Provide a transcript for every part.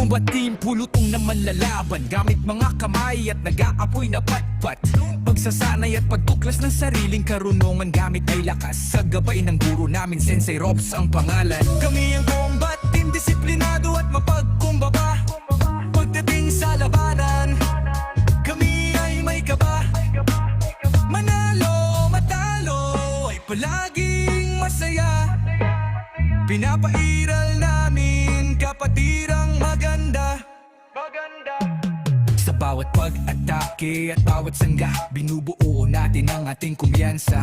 Combat team, pulutong na manlalaban gamit mga kamay at nag-aapoy na patpat. Pagsasanay at pagtuklas ng sariling karunungan gamit ay lakas. Sa gabay ng guro namin, Sensei Robs ang pangalan. Kami ang combat team, disiplinado at mapagkumbaba. Pagdating sa labanan, kami ay may kaba. Manalo o matalo ay palaging masaya. Pinapairal namin kapatirang maganda. Sa bawat pag-atake at bawat sangga, binubuo natin ang ating kumpiyansa.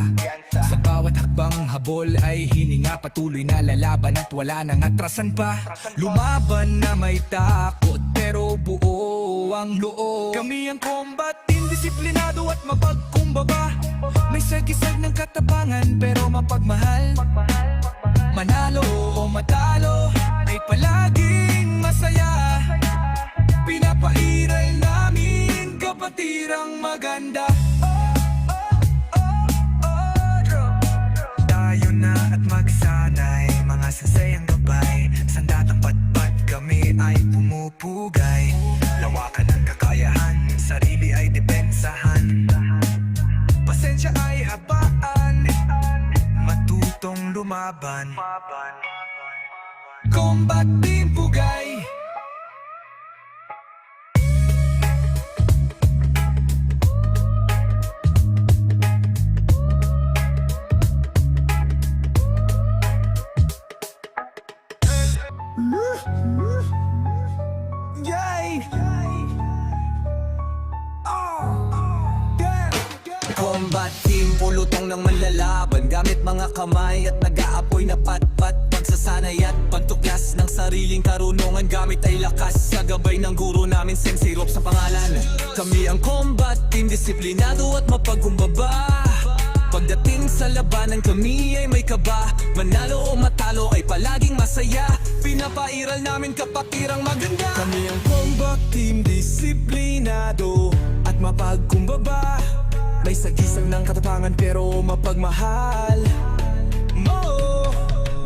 Sa bawat hakbang habol ay hininga, patuloy na lalaban at wala nang atrasan pa. Lumaban na may takot pero buo ang loob. Kami ang combat team, disiplinado at mapagkumbaba. May sagisag ng katapangan pero mapagmahal. Manalo o matalo ay palaging masaya. Pinapairal namin kapatirang maganda. Tayo na at magsanay, mga sasayang gabay. Sandatang patpat kami ay pumupugay. Lawakan ng kakayahan, sarili ay depensahan. Pasensya ay habaan, matutong lumaban. Combat Team Pugay. Combat team, pulutong ng manlalaban gamit mga kamay at nag-aapoy na patpat. Pagsasanay at pagtuklas ng sariling karunungan gamit ay lakas. Sa gabay ng guro namin, Sensei Robs sa pangalan. Kami ang combat team, disiplinado at mapagkumbaba. Pagdating sa labanan, kami ay may kaba. Manalo o matalo ay palaging masaya. Pinapairal namin kapatirang maganda. Kami ang combat team, disiplinado at mapagkumbaba. May sagisag ng katapangan pero mapagmahal.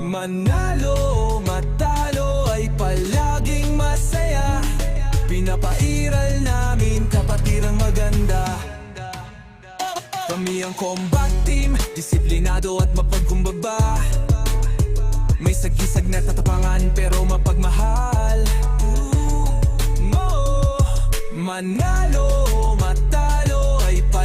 Manalo o matalo ay palaging masaya. Pinapairal namin kapatirang maganda. Kami ang combat team, disiplinado at mapagkumbaba. May sagisag na katapangan pero mapagmahal. Manalo